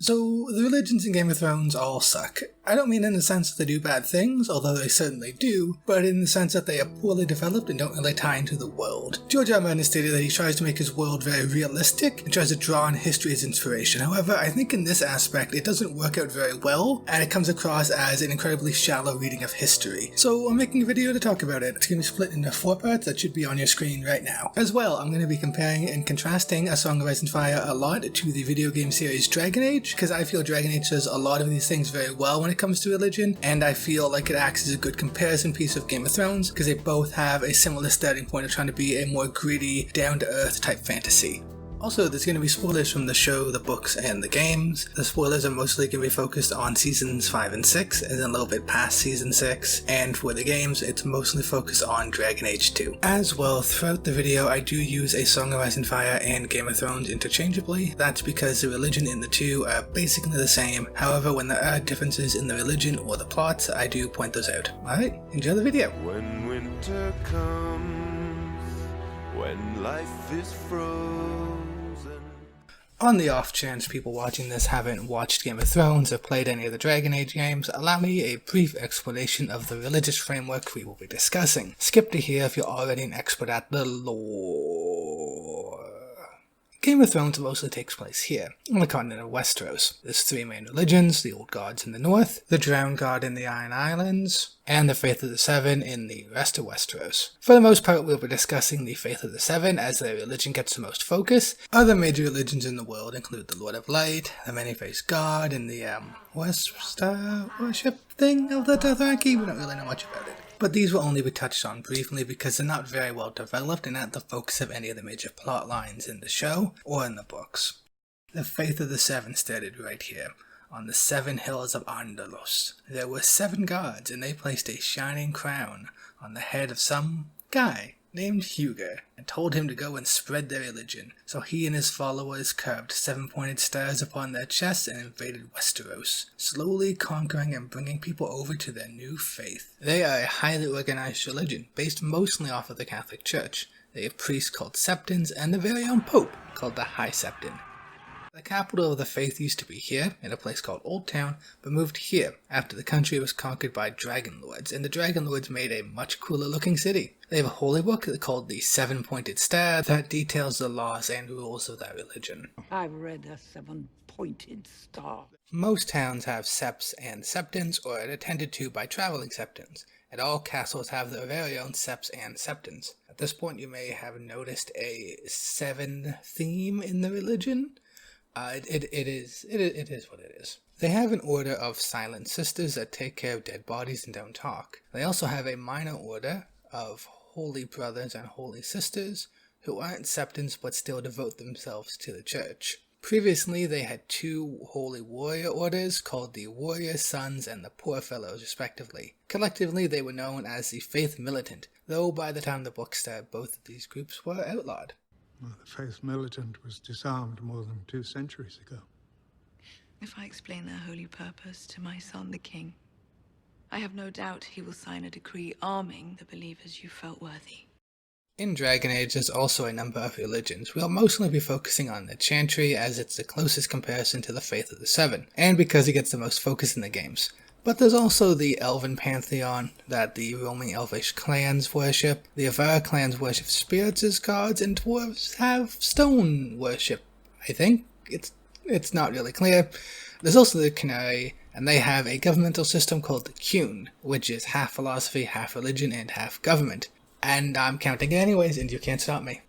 So, the religions in Game of Thrones all suck. I don't mean in the sense that they do bad things, although they certainly do, but in the sense that they are poorly developed and don't really tie into the world. George R. R. Martin stated that he tries to make his world very realistic and tries to draw on history as inspiration. However, I think in this aspect it doesn't work out very well, and it comes across as an incredibly shallow reading of history. So I'm making a video to talk about it. It's going to be split into 4 parts that should be on your screen right now. As well, I'm going to be comparing and contrasting A Song of Ice and Fire a lot to the video game series Dragon Age, because I feel Dragon Age does a lot of these things very well when it comes to religion, and I feel like it acts as a good comparison piece of Game of Thrones, because they both have a similar starting point of trying to be a more gritty, down-to-earth type fantasy. Also, there's going to be spoilers from the show, the books, and the games. The spoilers are mostly going to be focused on seasons 5 and 6, and then a little bit past season 6, and for the games, it's mostly focused on Dragon Age 2. As well, throughout the video, I do use A Song of Ice and Fire and Game of Thrones interchangeably. That's because the religion in the two are basically the same. However, when there are differences in the religion or the plots, I do point those out. Alright, enjoy the video. When winter comes, when life is frozen. On the off chance people watching this haven't watched Game of Thrones or played any of the Dragon Age games, allow me a brief explanation of the religious framework we will be discussing. Skip to here if you're already an expert at the lore. Game of Thrones mostly takes place here, on the continent of Westeros. There's 3 main religions, the Old Gods in the north, the Drowned God in the Iron Islands, and the Faith of the Seven in the rest of Westeros. For the most part, we'll be discussing the Faith of the Seven as their religion gets the most focus. Other major religions in the world include the Lord of Light, the Many-Faced God, and the West-Star worship thing of the Dothraki. We don't really know much about it. But these will only be touched on briefly because they're not very well developed and not the focus of any of the major plot lines in the show or in the books. The Faith of the Seven started right here, on the 7 hills of Andalus. There were 7 gods, and they placed a shining crown on the head of some guy named Hugo, and told him to go and spread their religion. So he and his followers carved 7-pointed stars upon their chests and invaded Westeros, slowly conquering and bringing people over to their new faith. They are a highly organized religion, based mostly off of the Catholic Church. They have priests called Septons, and their very own Pope, called the High Septon. The capital of the faith used to be here, in a place called Old Town, but moved here after the country was conquered by Dragon Lords, and the Dragon Lords made a much cooler looking city. They have a holy book called the 7-Pointed Star that details the laws and rules of that religion. I've read a 7-pointed star. Most towns have septs and septons, or are attended to by traveling septons, and all castles have their very own septs and septons. At this point you may have noticed a 7 theme in the religion. It is what it is. They have an order of silent sisters that take care of dead bodies and don't talk. They also have a minor order of holy brothers and holy sisters who aren't septons but still devote themselves to the church. Previously, they had 2 holy warrior orders called the Warrior Sons and the Poor Fellows, respectively. Collectively, they were known as the Faith Militant, though by the time the book started, both of these groups were outlawed. Well, the Faith Militant was disarmed more than 2 centuries ago. If I explain their holy purpose to my son, the king, I have no doubt he will sign a decree arming the believers you felt worthy. In Dragon Age, there's also a number of religions. We'll mostly be focusing on the Chantry as it's the closest comparison to the Faith of the Seven, and because it gets the most focus in the games. But there's also the Elven Pantheon that the roaming Elvish clans worship. The Avara clans worship spirits as gods, and dwarves have stone worship, I think. It's not really clear. There's also the Canary, and they have a governmental system called the Qun, which is half philosophy, half religion, and half government. And I'm counting it anyways, and you can't stop me.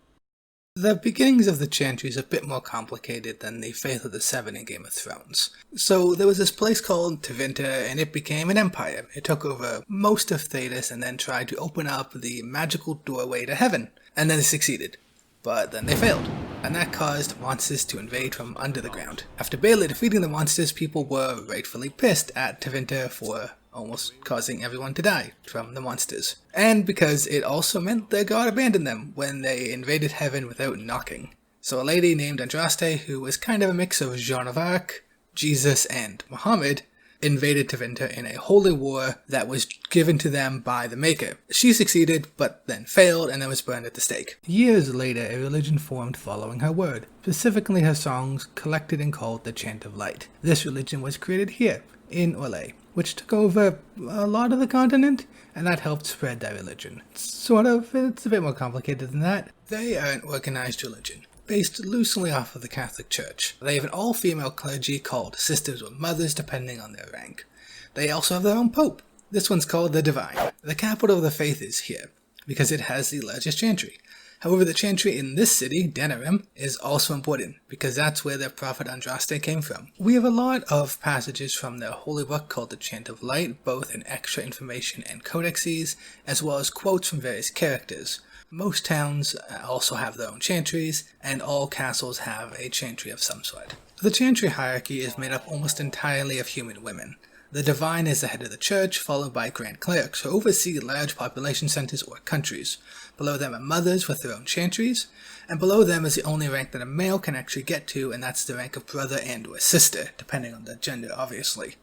The beginnings of the Chantry is a bit more complicated than the Faith of the Seven in Game of Thrones. So there was this place called Tevinter, and it became an empire. It took over most of Thedas and then tried to open up the magical doorway to heaven, and then it succeeded. But then they failed, and that caused monsters to invade from under the ground. After barely defeating the monsters, people were rightfully pissed at Tevinter for almost causing everyone to die from the monsters. And because it also meant their god abandoned them when they invaded heaven without knocking. So a lady named Andraste, who was kind of a mix of Joan of Arc, Jesus, and Muhammad, invaded Tevinter in a holy war that was given to them by the Maker. She succeeded, but then failed and then was burned at the stake. Years later, a religion formed following her word, specifically her songs collected and called the Chant of Light. This religion was created here, in Orlais, which took over a lot of the continent, and that helped spread that religion. It's a bit more complicated than that. They are an organized religion, based loosely off of the Catholic Church. They have an all-female clergy called sisters or mothers depending on their rank. They also have their own pope. This one's called the Divine. The capital of the faith is here, because it has the largest chantry. However, the chantry in this city, Denerim, is also important, because that's where their prophet Andraste came from. We have a lot of passages from their holy book called the Chant of Light, both in extra information and codexes, as well as quotes from various characters. Most towns also have their own chantries, and all castles have a chantry of some sort. The chantry hierarchy is made up almost entirely of human women. The Divine is the head of the church, followed by grand clerics who oversee large population centers or countries. Below them are mothers with their own chantries, and below them is the only rank that a male can actually get to, and that's the rank of brother and or sister, depending on the gender, obviously.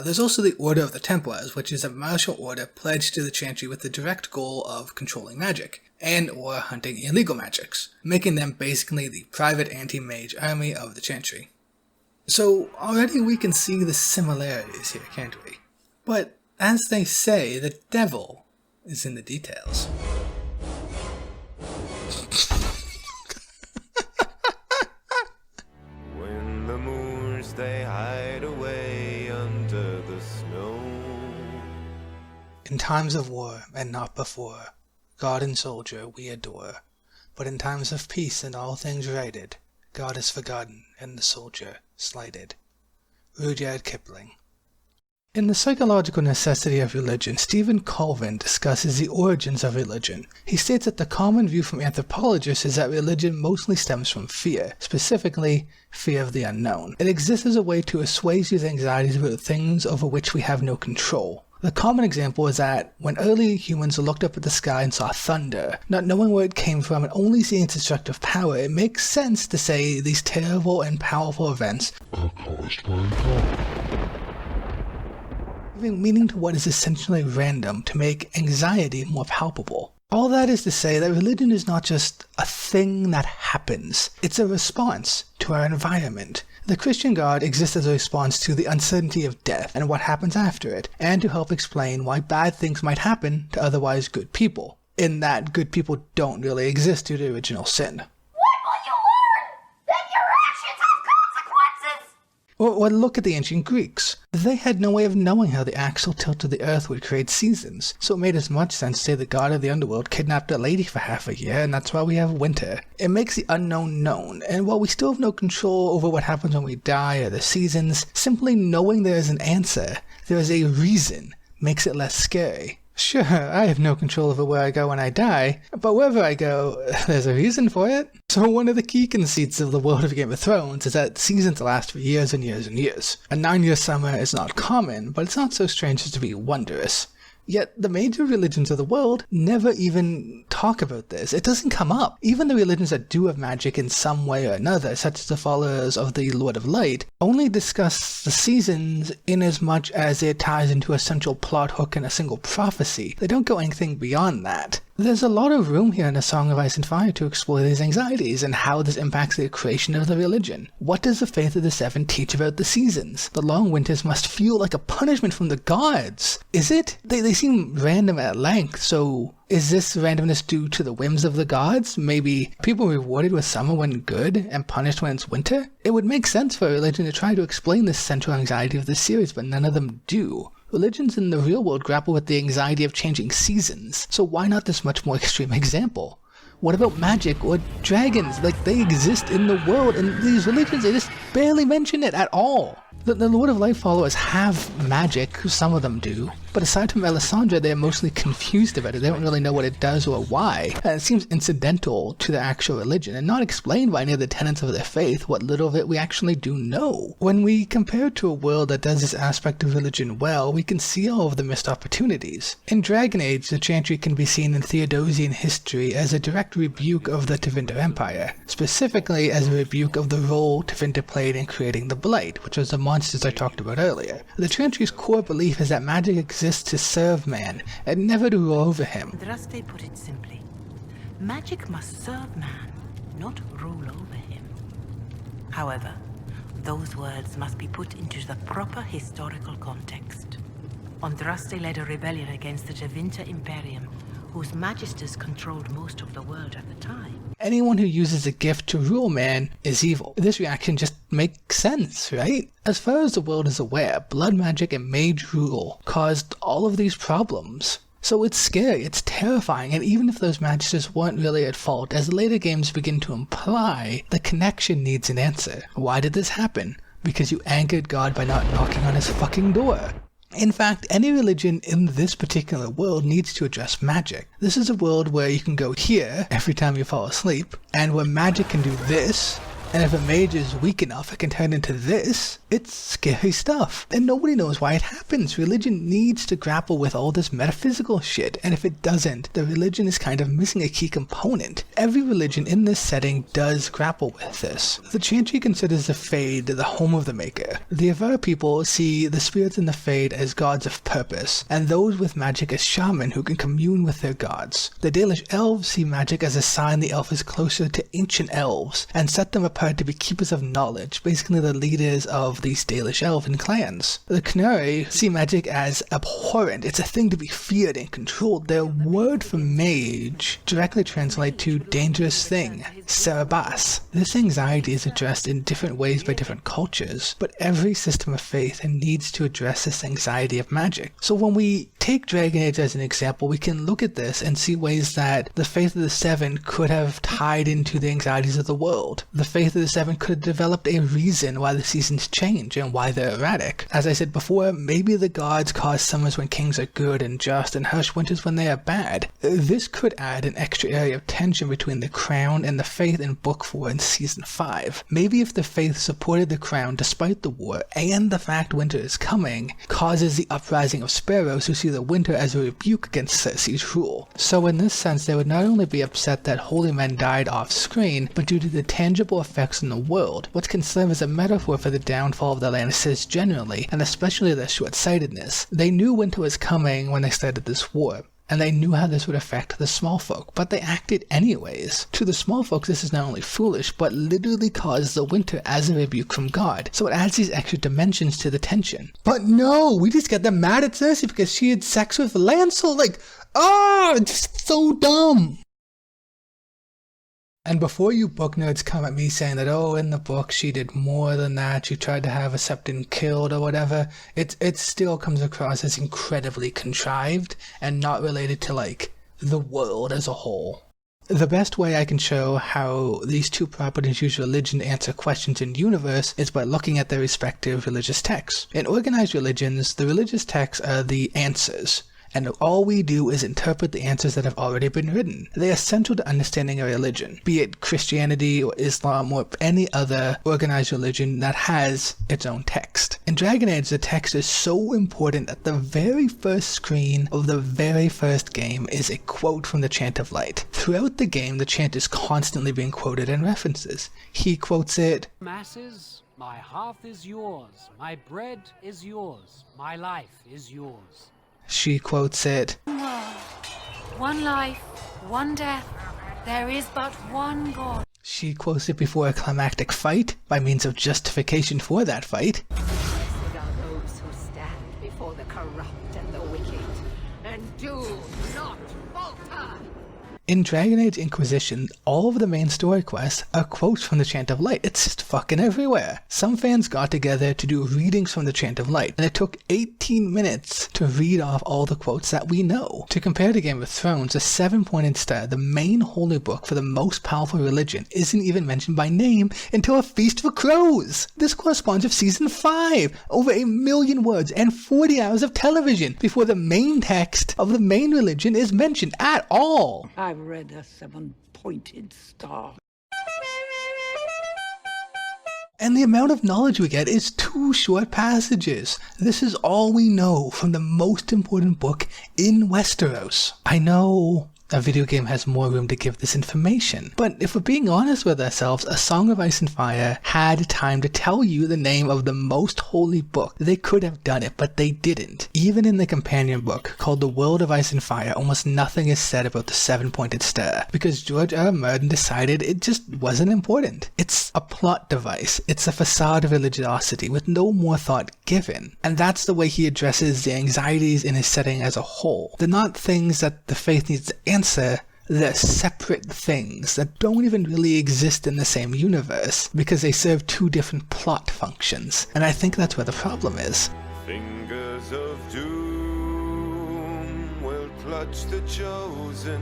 There's also the Order of the Templars, which is a martial order pledged to the chantry with the direct goal of controlling magic, and or hunting illegal magics, making them basically the private anti-mage army of the chantry. So already we can see the similarities here, can't we? But as they say, the devil is in the details. When the moors they hide away under the snow. In times of war, and not before, God and soldier we adore. But in times of peace and all things righted, God is forgotten and the soldier slighted. Rudyard Kipling. In The Psychological Necessity of Religion, Stephen Colvin discusses the origins of religion. He states that the common view from anthropologists is that religion mostly stems from fear, specifically fear of the unknown. It exists as a way to assuage these anxieties about things over which we have no control. The common example is that when early humans looked up at the sky and saw thunder, not knowing where it came from and only seeing its destructive power, it makes sense to say these terrible and powerful events are caused by God. Giving meaning to what is essentially random to make anxiety more palpable. All that is to say that religion is not just a thing that happens, it's a response to our environment. The Christian God exists as a response to the uncertainty of death and what happens after it, and to help explain why bad things might happen to otherwise good people, in that good people don't really exist due to original sin. What will you learn? That your actions have consequences! Or look at the ancient Greeks. They had no way of knowing how the axial tilt of the earth would create seasons, so it made as much sense to say the god of the underworld kidnapped a lady for half a year, and that's why we have winter. It makes the unknown known, and while we still have no control over what happens when we die or the seasons, simply knowing there is an answer, there is a reason, makes it less scary. Sure, I have no control over where I go when I die, but wherever I go, there's a reason for it. So one of the key conceits of the world of Game of Thrones is that seasons last for years and years and years. A 9-year summer is not common, but it's not so strange as to be wondrous. Yet the major religions of the world never even talk about this. It doesn't come up. Even the religions that do have magic in some way or another, such as the followers of the Lord of Light, only discuss the seasons in as much as it ties into a central plot hook in a single prophecy. They don't go anything beyond that. There's a lot of room here in A Song of Ice and Fire to explore these anxieties and how this impacts the creation of the religion. What does the Faith of the Seven teach about the seasons? The long winters must feel like a punishment from the gods. Is it? They seem random at length, so is this randomness due to the whims of the gods? Maybe people rewarded with summer when good and punished when it's winter? It would make sense for a religion to try to explain this central anxiety of the series, but none of them do. Religions in the real world grapple with the anxiety of changing seasons, so why not this much more extreme example? What about magic or dragons? Like, they exist in the world, and these religions, they just barely mention it at all. The Lord of Light followers have magic, some of them do, But aside from Alessandra, they're mostly confused about it. They don't really know what it does or why. And it seems incidental to the actual religion and not explained by any of the tenets of their faith what little of it we actually do know. When we compare it to a world that does this aspect of religion well, we can see all of the missed opportunities. In Dragon Age, the Chantry can be seen in Theodosian history as a direct rebuke of the Tevinter Empire, specifically as a rebuke of the role Tevinter played in creating the Blight, which was the monsters I talked about earlier. The Chantry's core belief is that magic exists to serve man, and never to rule over him. Andraste put it simply. Magic must serve man, not rule over him. However, those words must be put into the proper historical context. Andraste led a rebellion against the Tevinter Imperium, whose magisters controlled most of the world at the time. Anyone who uses a gift to rule man is evil. This reaction just makes sense, right? As far as the world is aware, blood magic and mage rule caused all of these problems. So it's scary, it's terrifying, and even if those magisters weren't really at fault, as the later games begin to imply, the connection needs an answer. Why did this happen? Because you angered God by not knocking on his fucking door. In fact, any religion in this particular world needs to address magic. This is a world where you can go here every time you fall asleep, and where magic can do this, and if a mage is weak enough, it can turn into this. It's scary stuff. And nobody knows why it happens. Religion needs to grapple with all this metaphysical shit, and if it doesn't, the religion is kind of missing a key component. Every religion in this setting does grapple with this. The Chantry considers the Fade the home of the Maker. The Avera people see the spirits in the Fade as gods of purpose, and those with magic as shaman who can commune with their gods. The Dalish elves see magic as a sign the elf is closer to ancient elves, and set them apart to be keepers of knowledge, basically the leaders of these Dalish elven clans. The Knauri see magic as abhorrent. It's a thing to be feared and controlled. Their word for mage directly translates to dangerous thing, Cerebas. This anxiety is addressed in different ways by different cultures, but every system of faith needs to address this anxiety of magic. So when we take Dragon Age as an example, we can look at this and see ways that the Faith of the Seven could have tied into the anxieties of the world. The Faith of the Seven could have developed a reason why the seasons change and why they're erratic. As I said before, maybe the gods cause summers when kings are good and just and harsh winters when they are bad. This could add an extra area of tension between the Crown and the Faith in Book 4 and Season 5. Maybe if the Faith supported the Crown despite the war and the fact winter is coming, causes the uprising of sparrows who see the winter as a rebuke against Cersei's rule. So in this sense, they would not only be upset that holy men died off screen, but due to the tangible effects in the world, what can serve as a metaphor for the downfall of the Lannisters generally, and especially their short-sightedness. They knew winter was coming when they started this war, and they knew how this would affect the small folk, but they acted anyways. To the small folk, this is not only foolish, but literally caused the winter as a rebuke from God, so it adds these extra dimensions to the tension. But no, we just get them mad at Cersei because she had sex with Lancel, it's so dumb! And before you book nerds come at me saying that, oh, in the book she did more than that, she tried to have a Septon killed or whatever, it still comes across as incredibly contrived and not related to, the world as a whole. The best way I can show how these two properties use religion to answer questions in universe is by looking at their respective religious texts. In organized religions, the religious texts are the answers, and all we do is interpret the answers that have already been written. They are central to understanding a religion, be it Christianity or Islam or any other organized religion that has its own text. In Dragon Age, the text is so important that the very first screen of the very first game is a quote from the Chant of Light. Throughout the game, the chant is constantly being quoted in references. He quotes it, "Masses, my hearth is yours, my bread is yours, my life is yours." She quotes it, "One life, one death, there is but one God." She quotes it before a climactic fight by means of justification for that fight. Blessed are those who stand before the corrupt and the wicked, and do not falter. In Dragon Age Inquisition, all of the main story quests are quotes from the Chant of Light. It's just fucking everywhere. Some fans got together to do readings from the Chant of Light, and it took 18 minutes to read off all the quotes that we know. To compare to Game of Thrones, the 7-pointed star, the main holy book for the most powerful religion, isn't even mentioned by name until A Feast for Crows. This corresponds with Season 5, over 1 million words and 40 hours of television before the main text of the main religion is mentioned at all. I've read a 7-pointed star. And the amount of knowledge we get is 2 short passages. This is all we know from the most important book in Westeros. I know a video game has more room to give this information, but if we're being honest with ourselves, A Song of Ice and Fire had time to tell you the name of the most holy book. They could have done it, but they didn't. Even in the companion book, called The World of Ice and Fire, almost nothing is said about the 7-pointed star, because George R. R. Martin decided it just wasn't important. It's a plot device. It's a facade of religiosity with no more thought given. And that's the way he addresses the anxieties in his setting as a whole. They're not things that the faith needs to answer. They're separate things that don't even really exist in the same universe because they serve 2 different plot functions. And I think that's where the problem is. Fingers of doom will clutch the chosen.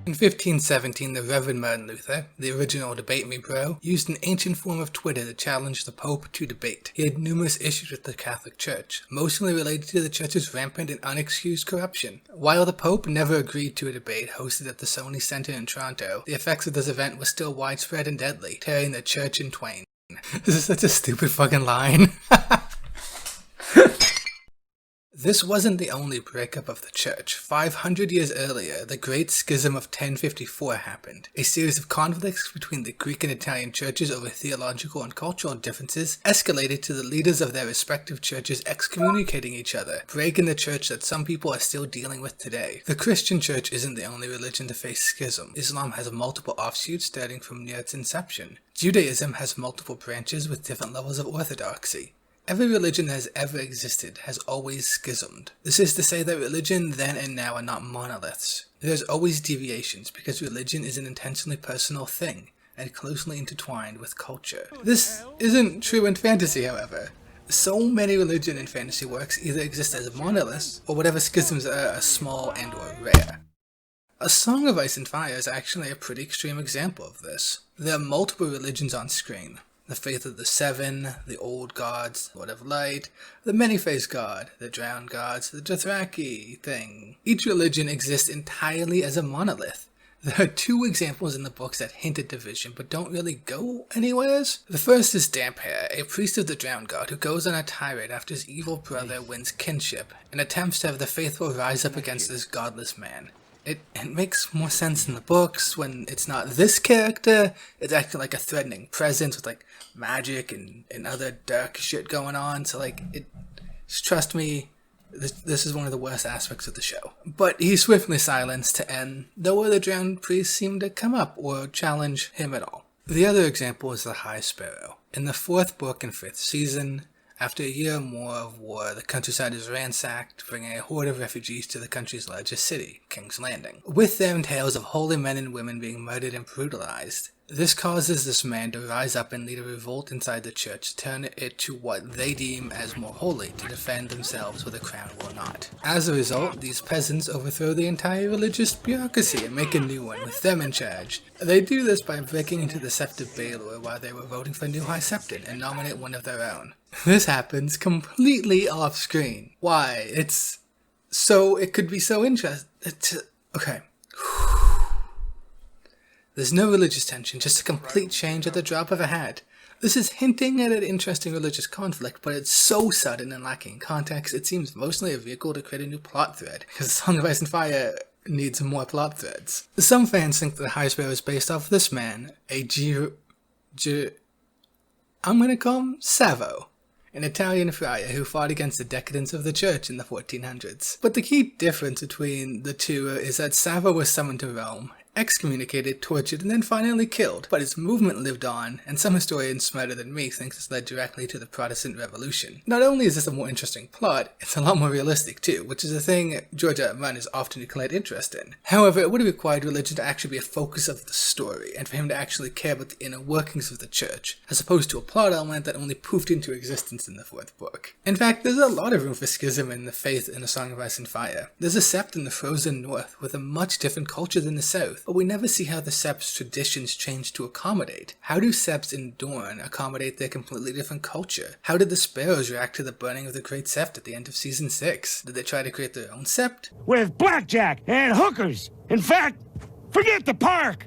In 1517, the Reverend Martin Luther, the original Debate Me Bro, used an ancient form of Twitter to challenge the Pope to debate. He had numerous issues with the Catholic Church, mostly related to the Church's rampant and unexcused corruption. While the Pope never agreed to a debate hosted at the Sony Center in Toronto, the effects of this event were still widespread and deadly, tearing the Church in twain. This is such a stupid fucking line. This wasn't the only breakup of the church. 500 years earlier, the Great Schism of 1054 happened. A series of conflicts between the Greek and Italian churches over theological and cultural differences escalated to the leaders of their respective churches excommunicating each other, breaking the church that some people are still dealing with today. The Christian church isn't the only religion to face schism. Islam has multiple offshoots starting from near its inception. Judaism has multiple branches with different levels of orthodoxy. Every religion that has ever existed has always schismed. This is to say that religion then and now are not monoliths. There's always deviations because religion is an intentionally personal thing and closely intertwined with culture. This isn't true in fantasy, however. So many religion and fantasy works either exist as monoliths or whatever schisms are small and or rare. A Song of Ice and Fire is actually a pretty extreme example of this. There are multiple religions on screen. The faith of the Seven, the Old Gods, the Lord of Light, the Many-Faced God, the Drowned Gods, the Dothraki thing. Each religion exists entirely as a monolith. There are 2 examples in the books that hint at division, but don't really go anywheres. The first is Damphair, a priest of the Drowned God who goes on a tirade after his evil brother wins kinship, and attempts to have the faithful rise up against this godless man. It makes more sense in the books when it's not this character. It's acting like a threatening presence with like magic and other dark shit going on. So just trust me, this is one of the worst aspects of the show. But he's swiftly silenced, and no other drowned priests seem to come up or challenge him at all. The other example is the High Sparrow. In the 4th book and 5th season, after a year or more of war, the countryside is ransacked, bringing a horde of refugees to the country's largest city, King's Landing. With them, tales of holy men and women being murdered and brutalized. This causes this man to rise up and lead a revolt inside the church, turn it to what they deem as more holy, to defend themselves whether crowned or not. As a result, these peasants overthrow the entire religious bureaucracy and make a new one, with them in charge. They do this by breaking into the Sept of Baelor while they were voting for new High Septon and nominate one of their own. This happens completely off screen. Why? It could be so interesting. Okay. There's no religious tension, just a complete change at the drop of a hat. This is hinting at an interesting religious conflict, but it's so sudden and lacking context, it seems mostly a vehicle to create a new plot thread, because Song of Ice and Fire needs more plot threads. Some fans think that the High Sparrow is based off this man, I'm gonna call him Savo, an Italian friar who fought against the decadence of the church in the 1400s. But the key difference between the two is that Savo was summoned to Rome, excommunicated, tortured, and then finally killed. But his movement lived on, and some historians smarter than me think this led directly to the Protestant Revolution. Not only is this a more interesting plot, it's a lot more realistic too, which is a thing George R. R. Martin has often declared interest in. However, it would have required religion to actually be a focus of the story, and for him to actually care about the inner workings of the church, as opposed to a plot element that only poofed into existence in the fourth book. In fact, there's a lot of room for schism in the faith in A Song of Ice and Fire. There's a sept in the frozen north with a much different culture than the south, but we never see how the sept's traditions change to accommodate. How do septs in Dorne accommodate their completely different culture? How did the Sparrows react to the burning of the Great Sept at the end of Season 6? Did they try to create their own sept? With blackjack and hookers! In fact, forget the park!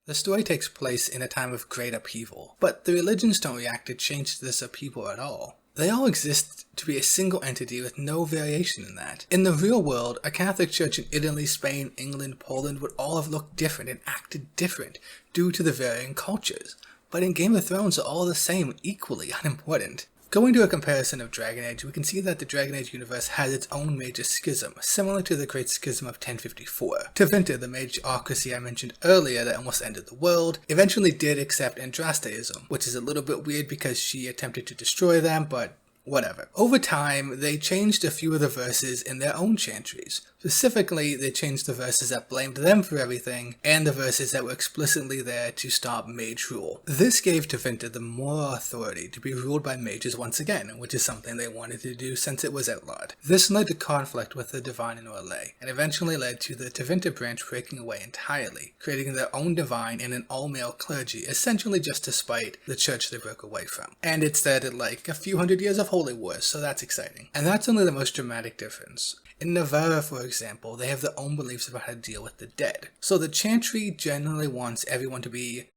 The story takes place in a time of great upheaval, but the religions don't react to change to this upheaval at all. They all exist to be a single entity with no variation in that. In the real world, a Catholic church in Italy, Spain, England, Poland would all have looked different and acted different due to the varying cultures. But in Game of Thrones, they're all the same, equally unimportant. Going to a comparison of Dragon Age, we can see that the Dragon Age universe has its own major schism, similar to the Great Schism of 1054. Tevinter, the major autocracy I mentioned earlier that almost ended the world, eventually did accept Andrasteism, which is a little bit weird because she attempted to destroy them, but whatever. Over time, they changed a few of the verses in their own chantries. Specifically, they changed the verses that blamed them for everything, and the verses that were explicitly there to stop mage rule. This gave Tevinter the moral authority to be ruled by mages once again, which is something they wanted to do since it was outlawed. This led to conflict with the Divine in Orlais, and eventually led to the Tevinter branch breaking away entirely, creating their own divine and an all-male clergy, essentially just to spite the church they broke away from. And it started like a few hundred years of holy wars, so that's exciting. And that's only the most dramatic difference. In Navarra, for example, they have their own beliefs about how to deal with the dead. So the chantry generally wants everyone to be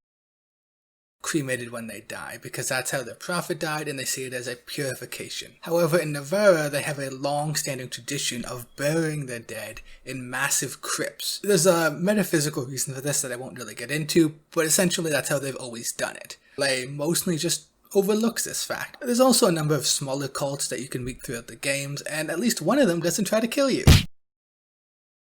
cremated when they die, because that's how their prophet died and they see it as a purification. However, in Navarra, they have a long-standing tradition of burying their dead in massive crypts. There's a metaphysical reason for this that I won't really get into, but essentially that's how they've always done it. They mostly just overlooks this fact. There's also a number of smaller cults that you can meet throughout the games, and at least one of them doesn't try to kill you.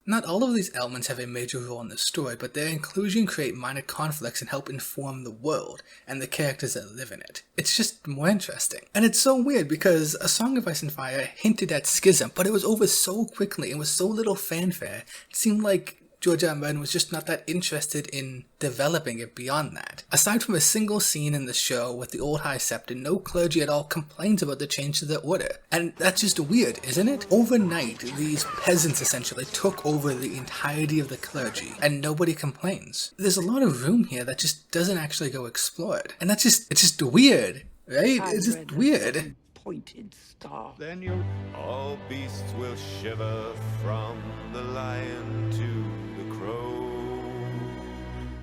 Not all of these elements have a major role in the story, but their inclusion create minor conflicts and help inform the world and the characters that live in it. It's just more interesting. And it's so weird because A Song of Ice and Fire hinted at schism, but it was over so quickly and with so little fanfare. It seemed like George R. R. Martin was just not that interested in developing it beyond that. Aside from a single scene in the show with the old High Sept, no clergy at all complains about the change to the order. And that's just weird, isn't it? Overnight, these peasants essentially took over the entirety of the clergy, and nobody complains. There's a lot of room here that just doesn't actually go explored. And it's just weird, right? It's just weird. Pointed star. Then you... All beasts will shiver from the lion to the crow.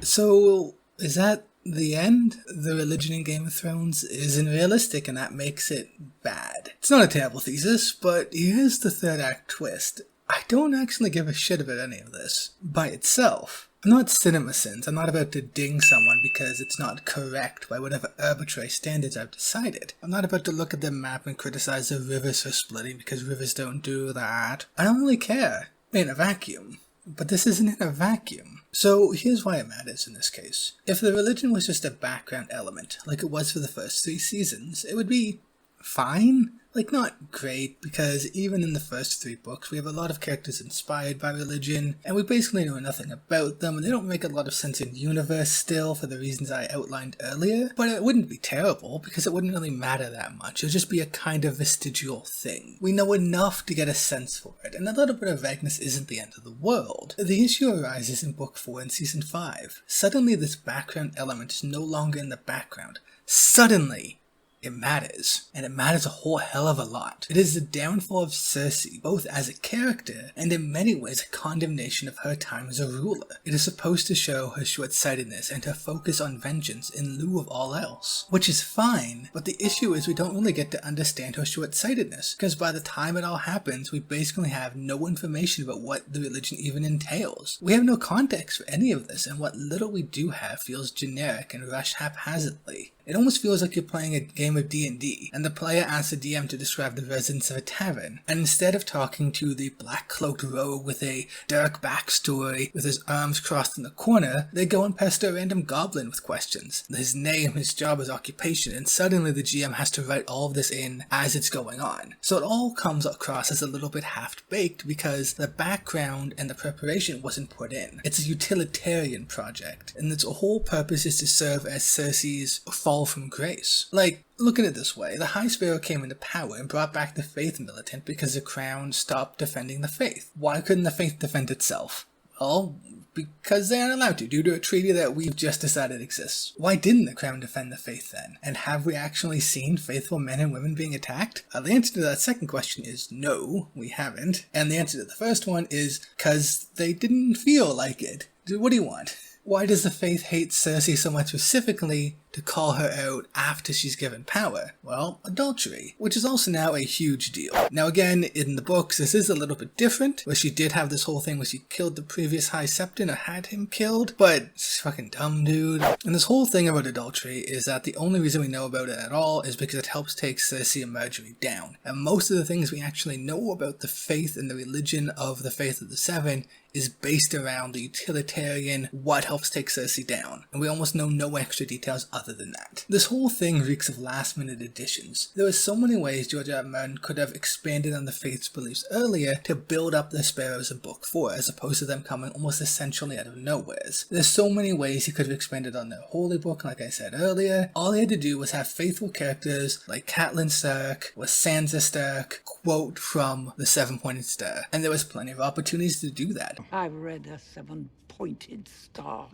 So, is that the end? The religion in Game of Thrones isn't realistic and that makes it bad. It's not a terrible thesis, but here's the third act twist. I don't actually give a shit about any of this by itself. I'm not CinemaSins. I'm not about to ding someone because it's not correct by whatever arbitrary standards I've decided. I'm not about to look at the map and criticize the rivers for splitting because rivers don't do that. I don't really care. In a vacuum. But this isn't in a vacuum. So here's why it matters in this case. If the religion was just a background element, like it was for the first 3 seasons, it would be fine. Like, not great, because even in the first 3 books, we have a lot of characters inspired by religion, and we basically know nothing about them, and they don't make a lot of sense in universe still, for the reasons I outlined earlier. But it wouldn't be terrible, because it wouldn't really matter that much. It would just be a kind of vestigial thing. We know enough to get a sense for it, and a little bit of vagueness isn't the end of the world. The issue arises in Book 4 and Season 5. Suddenly, this background element is no longer in the background. Suddenly! It matters, and it matters a whole hell of a lot. It is the downfall of Cersei, both as a character and in many ways a condemnation of her time as a ruler. It is supposed to show her short-sightedness and her focus on vengeance in lieu of all else. Which is fine, but the issue is we don't really get to understand her short-sightedness, because by the time it all happens, we basically have no information about what the religion even entails. We have no context for any of this, and what little we do have feels generic and rushed haphazardly. It almost feels like you're playing a game of D&D, and the player asks the DM to describe the residents of a tavern, and instead of talking to the black-cloaked rogue with a dark backstory with his arms crossed in the corner, they go and pester a random goblin with questions. His name, his job, his occupation, and suddenly the GM has to write all of this in as it's going on. So it all comes across as a little bit half-baked because the background and the preparation wasn't put in. It's a utilitarian project, and its whole purpose is to serve as Cersei's fall from grace. Like, look at it this way, the High Sparrow came into power and brought back the Faith militant because the Crown stopped defending the Faith. Why couldn't the Faith defend itself? Well, because they aren't allowed to, due to a treaty that we've just decided exists. Why didn't the Crown defend the Faith then? And have we actually seen faithful men and women being attacked? The answer to that second question is no, we haven't. And the answer to the first one is because they didn't feel like it. What do you want? Why does the Faith hate Cersei so much specifically to call her out after she's given power? Well, adultery, which is also now a huge deal. Now again, in the books, this is a little bit different, where she did have this whole thing where she killed the previous High Septon or had him killed, but it's fucking dumb, dude. And this whole thing about adultery is that the only reason we know about it at all is because it helps take Cersei and Margaery down. And most of the things we actually know about the faith and the religion of the Faith of the Seven is based around the utilitarian what helps take Cersei down, and we almost know no extra details other than that. This whole thing reeks of last-minute additions. There are so many ways George R. R. Martin could have expanded on the Faith's beliefs earlier to build up the Sparrows in Book 4, as opposed to them coming almost essentially out of nowheres. There's so many ways he could have expanded on their Holy Book, like I said earlier. All he had to do was have faithful characters like Catelyn Stark or Sansa Stark quote from the Seven-Pointed Star, and there was plenty of opportunities to do that. I've read a seven-pointed star.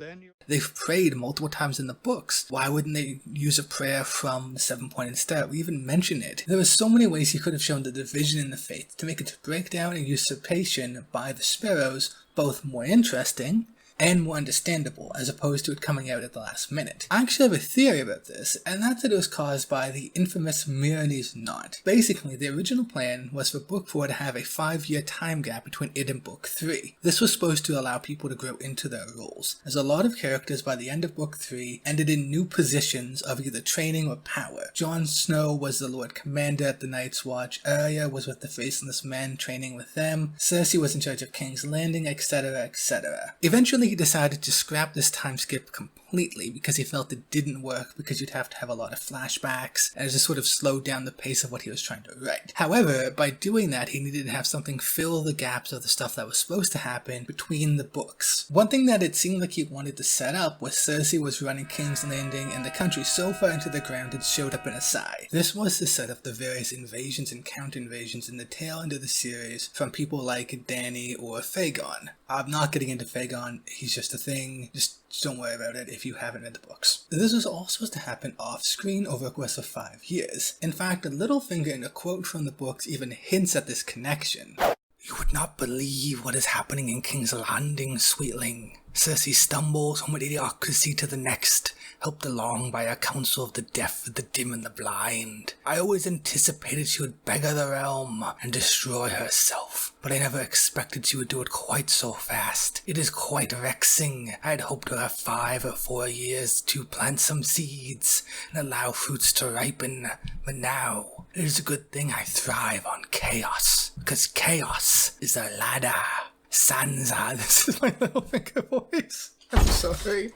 They've prayed multiple times in the books. Why wouldn't they use a prayer from the Seven-Pointed Star? We even mention it. There were so many ways he could have shown the division in the Faith to make its breakdown and usurpation by the Sparrows both more interesting and more understandable, as opposed to it coming out at the last minute. I actually have a theory about this, and that's that it was caused by the infamous Myroni's Knot. Basically, the original plan was for Book 4 to have a 5-year time gap between it and Book 3. This was supposed to allow people to grow into their roles, as a lot of characters by the end of Book 3 ended in new positions of either training or power. Jon Snow was the Lord Commander at the Night's Watch, Arya was with the Faceless Men training with them, Cersei was in charge of King's Landing, etc, etc. Eventually he decided to scrap this time skip completely because he felt it didn't work because you'd have to have a lot of flashbacks and it just sort of slowed down the pace of what he was trying to write. However, by doing that, he needed to have something fill the gaps of the stuff that was supposed to happen between the books. One thing that it seemed like he wanted to set up was Cersei was running King's Landing and the country so far into the ground it showed up in a sigh. This was to set up the various invasions and counter-invasions in the tail end of the series from people like Dany or Fagon. I'm not getting into Fagon, he's just a thing, just don't worry about it if you haven't read the books. This was all supposed to happen off-screen over a course of 5 years. In fact, Littlefinger in a quote from the books even hints at this connection. "You would not believe what is happening in King's Landing, sweetling. Cersei stumbles from one idiocracy to the next, helped along by a council of the deaf, the dim, and the blind. I always anticipated she would beggar the realm and destroy herself, but I never expected she would do it quite so fast. It is quite vexing. I had hoped to have 5 or 4 years to plant some seeds and allow fruits to ripen, but now it is a good thing I thrive on chaos, because chaos is a ladder. Sansa," this is my Littlefinger voice, I'm sorry.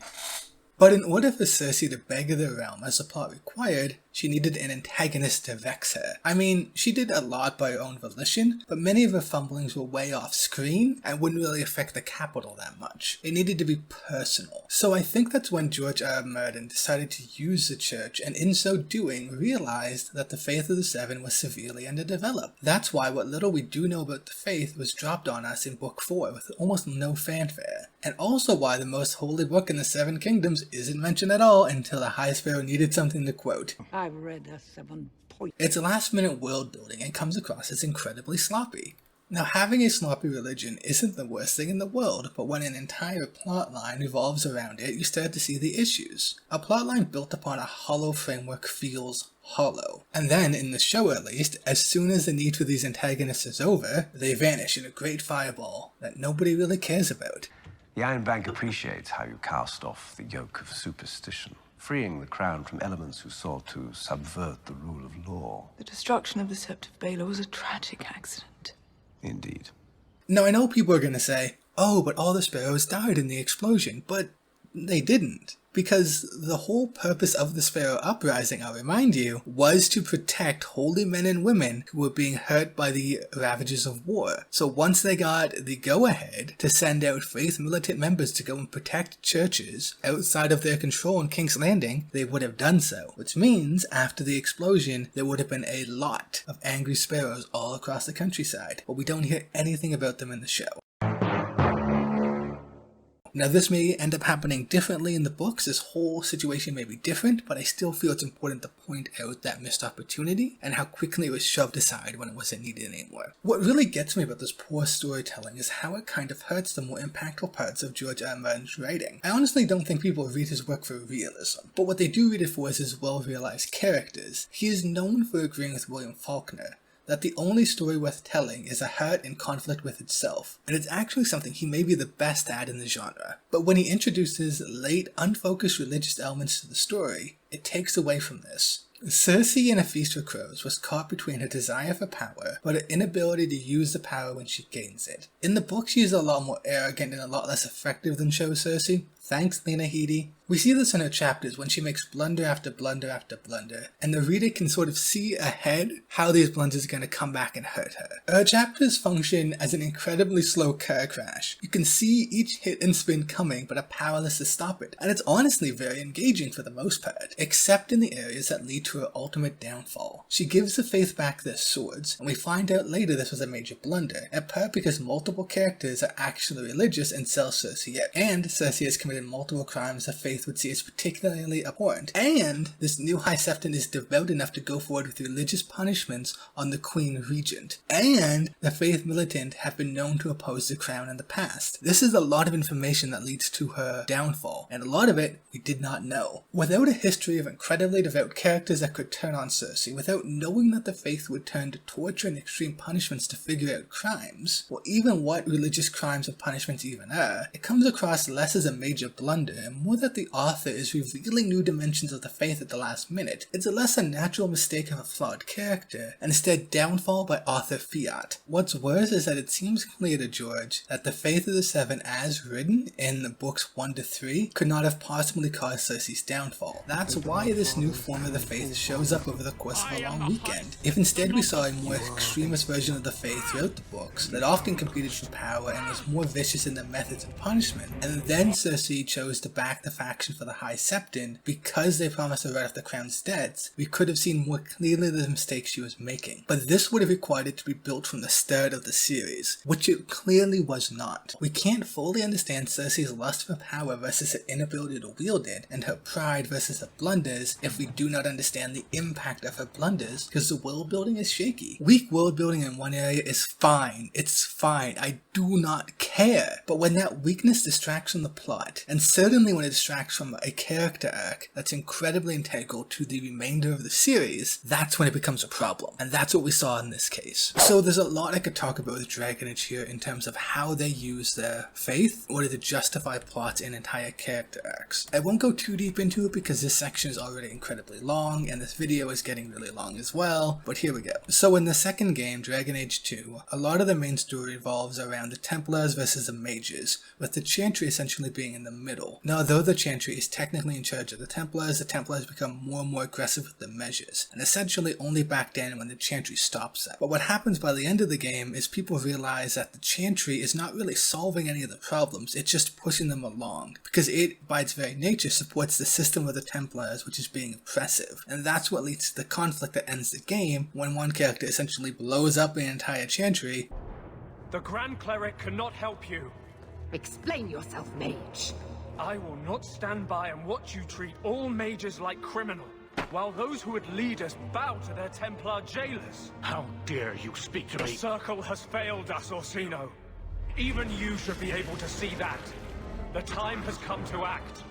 But in order for Cersei to beggar the realm as the plot required, she needed an antagonist to vex her. I mean, she did a lot by her own volition, but many of her fumblings were way off screen and wouldn't really affect the capital that much. It needed to be personal. So I think that's when George R. R. Martin decided to use the church, and in so doing realized that the Faith of the Seven was severely underdeveloped. That's why what little we do know about the Faith was dropped on us in Book 4 with almost no fanfare. And also why the most holy book in the Seven Kingdoms isn't mentioned at all until the High Sparrow needed something to quote. I've read a 7-point. It's a last-minute world building and comes across as incredibly sloppy. Now, having a sloppy religion isn't the worst thing in the world, but when an entire plotline revolves around it, you start to see the issues. A plotline built upon a hollow framework feels hollow. And then, in the show at least, as soon as the need for these antagonists is over, they vanish in a great fireball that nobody really cares about. The Iron Bank appreciates how you cast off the yoke of superstition. freeing the crown from elements who sought to subvert the rule of law. The destruction of the Sept of Baelor was a tragic accident. Indeed. Now, I know people are going to say, oh, but all the sparrows died in the explosion, but they didn't. Because the whole purpose of the Sparrow Uprising, I'll remind you, was to protect holy men and women who were being hurt by the ravages of war. So once they got the go-ahead to send out faith militant members to go and protect churches outside of their control in King's Landing, they would have done so. Which means, after the explosion, there would have been a lot of angry sparrows all across the countryside. But we don't hear anything about them in the show. Now, this may end up happening differently in the books. This whole situation may be different, but I still feel it's important to point out that missed opportunity and how quickly it was shoved aside when it wasn't needed anymore. What really gets me about this poor storytelling is how it kind of hurts the more impactful parts of George R. R. Martin's writing. I honestly don't think people read his work for realism, but what they do read it for is his well-realized characters. He is known for agreeing with William Faulkner that the only story worth telling is a heart in conflict with itself, and it's actually something he may be the best at in the genre. But when he introduces late, unfocused religious elements to the story, it takes away from this. Cersei in A Feast for Crows was caught between her desire for power, but her inability to use the power when she gains it. In the book, she is a lot more arrogant and a lot less effective than show Cersei. Thanks, Lena Headey. We see this in her chapters when she makes blunder after blunder after blunder, and the reader can sort of see ahead how these blunders are going to come back and hurt her. Her chapters function as an incredibly slow car crash. You can see each hit and spin coming, but are powerless to stop it, and it's honestly very engaging for the most part, except in the areas that lead to her ultimate downfall. She gives the Faith back their swords, and we find out later this was a major blunder, in part because multiple characters are actually religious and sell Cersei out, and Cersei has committed multiple crimes the Faith would see as particularly abhorrent, and this new High Septon is devout enough to go forward with religious punishments on the Queen Regent, and the Faith militant have been known to oppose the crown in the past. This is a lot of information that leads to her downfall, and a lot of it we did not know. Without a history of incredibly devout characters that could turn on Cersei, without knowing that the Faith would turn to torture and extreme punishments to figure out crimes, or even what religious crimes and punishments even are, it comes across less as a major blunder and more that the author is revealing new dimensions of the Faith at the last minute. It's a less unnatural mistake of a flawed character, and instead downfall by author fiat. What's worse is that it seems clear to George that the Faith of the Seven as written in the books 1 to 3 could not have possibly caused Cersei's downfall. That's why this new form of the Faith shows up over the course of a long weekend. If instead we saw a more extremist version of the Faith throughout the books that often competed for power and was more vicious in their methods of punishment, and then Cersei chose to back the faction for the High Septon because they promised to write off the crown's debts, we could have seen more clearly the mistakes she was making. But this would have required it to be built from the start of the series, which it clearly was not. We can't fully understand Cersei's lust for power versus her inability to wield it, and her pride versus her blunders if we do not understand the impact of her blunders, because the world building is shaky. Weak world building in one area is fine. It's fine. I do not care. But when that weakness distracts from the plot, and certainly when it distracts from a character arc that's incredibly integral to the remainder of the series, that's when it becomes a problem. And that's what we saw in this case. So there's a lot I could talk about with Dragon Age here in terms of how they use their faith in order to justify plots and entire character arcs. I won't go too deep into it because this section is already incredibly long and this video is getting really long as well, but here we go. So in the second game, Dragon Age 2, a lot of the main story revolves around the Templars versus the Mages, with the Chantry essentially being in the middle. Now, though the Chantry is technically in charge of the Templars become more and more aggressive with their measures, and essentially only back down when the Chantry stops them. But what happens by the end of the game is people realize that the Chantry is not really solving any of the problems, it's just pushing them along, because it, by its very nature, supports the system of the Templars, which is being oppressive. And that's what leads to the conflict that ends the game, when one character essentially blows up an entire Chantry. The Grand Cleric cannot help you. Explain yourself, mage. I will not stand by and watch you treat all mages like criminal, while those who would lead us bow to their Templar jailers. How dare you speak to me? The Circle has failed us, Orsino. Even you should be able to see that. The time has come to act.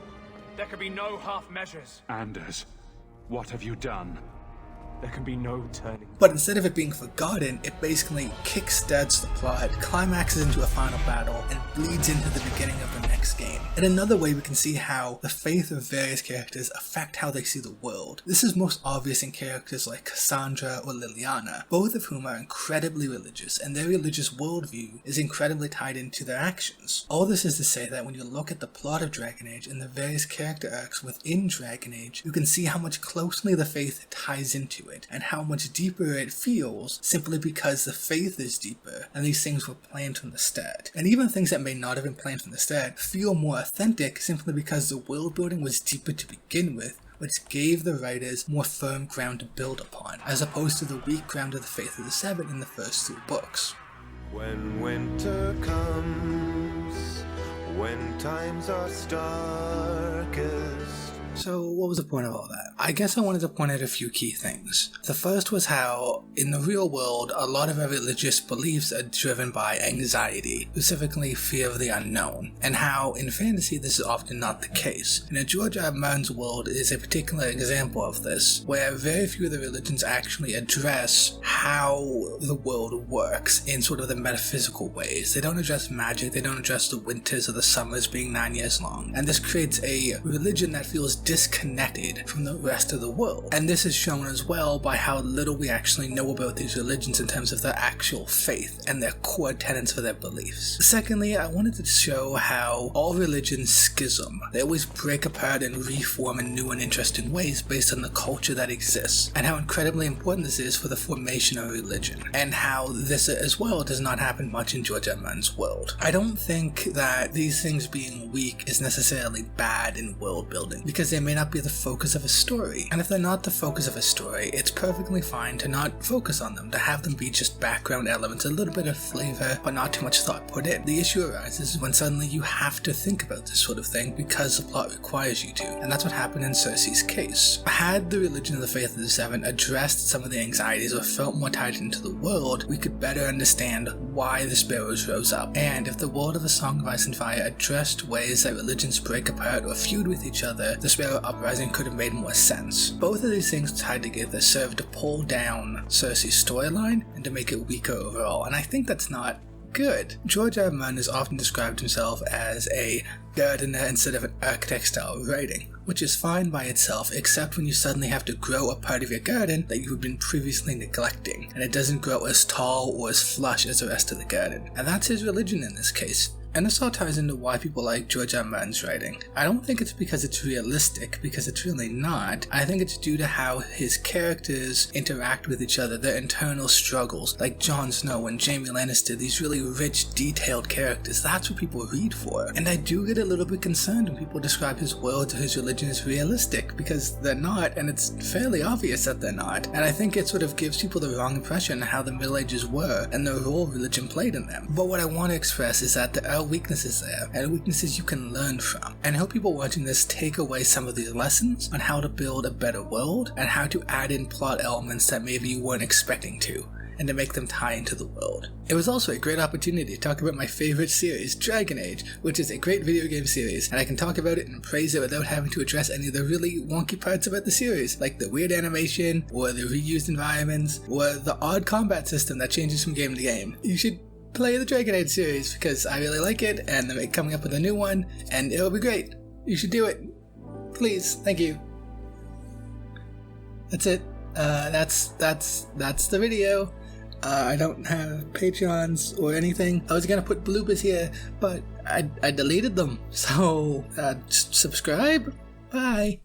There can be no half measures. Anders, what have you done? there can be no turning. But instead of it being forgotten, it basically kickstarts the plot, climaxes into a final battle, and bleeds into the beginning of the next game. In another way, we can see how the faith of various characters affect how they see the world. This is most obvious in characters like Cassandra or Liliana, both of whom are incredibly religious, and their religious worldview is incredibly tied into their actions. All this is to say that when you look at the plot of Dragon Age and the various character arcs within Dragon Age, you can see how much closely the faith ties into it, and how much deeper it feels simply because the faith is deeper, and these things were planned from the start. And even things that may not have been planned from the start feel more authentic simply because the world building was deeper to begin with, which gave the writers more firm ground to build upon, as opposed to the weak ground of the Faith of the Seven in the first 2 books. When winter comes, when times are starkest. So what was the point of all that? I guess I wanted to point out a few key things. The first was how, in the real world, a lot of our religious beliefs are driven by anxiety, specifically fear of the unknown, and how, in fantasy, this is often not the case. And George R. R. Martin's world is a particular example of this, where very few of the religions actually address how the world works in sort of the metaphysical ways. They don't address magic, they don't address the winters or the summers being 9 years long, and this creates a religion that feels disconnected from the rest of the world. And this is shown as well by how little we actually know about these religions in terms of their actual faith and their core tenets for their beliefs. Secondly, I wanted to show how all religions schism. They always break apart and reform in new and interesting ways based on the culture that exists, and how incredibly important this is for the formation of religion, and how this as well does not happen much in George R. R. Martin's world. I don't think that these things being weak is necessarily bad in world building, because they may not be the focus of a story. And if they're not the focus of a story, it's perfectly fine to not focus on them, to have them be just background elements, a little bit of flavor, but not too much thought put in. The issue arises when suddenly you have to think about this sort of thing because the plot requires you to, and that's what happened in Cersei's case. Had the religion of the Faith of the Seven addressed some of the anxieties or felt more tied into the world, we could better understand why the sparrows rose up. And if the world of A Song of Ice and Fire addressed ways that religions break apart or feud with each other, the Sparrow Uprising could have made more sense. Both of these things tied together served to pull down Cersei's storyline and to make it weaker overall, and I think that's not good. George R. R. Martin has often described himself as a gardener instead of an architect style writing, which is fine by itself, except when you suddenly have to grow a part of your garden that you had been previously neglecting, and it doesn't grow as tall or as flush as the rest of the garden. And that's his religion in this case. And this all ties into why people like George R. R. Martin's writing. I don't think it's because it's realistic, because it's really not. I think it's due to how his characters interact with each other, their internal struggles, like Jon Snow and Jaime Lannister, these really rich, detailed characters. That's what people read for. And I do get a little bit concerned when people describe his world or his religion as realistic, because they're not, and it's fairly obvious that they're not. And I think it sort of gives people the wrong impression of how the Middle Ages were and the role religion played in them. But what I want to express is that there are weaknesses there, and weaknesses you can learn from. And I hope people watching this take away some of these lessons on how to build a better world, and how to add in plot elements that maybe you weren't expecting to, and to make them tie into the world. It was also a great opportunity to talk about my favorite series, Dragon Age, which is a great video game series, and I can talk about it and praise it without having to address any of the really wonky parts about the series, like the weird animation, or the reused environments, or the odd combat system that changes from game to game. You should play the Dragon Age series, because I really like it, and they're coming up with a new one, and it'll be great. You should do it. Please. Thank you. That's it. That's the video. I don't have Patreons or anything. I was gonna put bloopers here, but I deleted them. So, subscribe. Bye.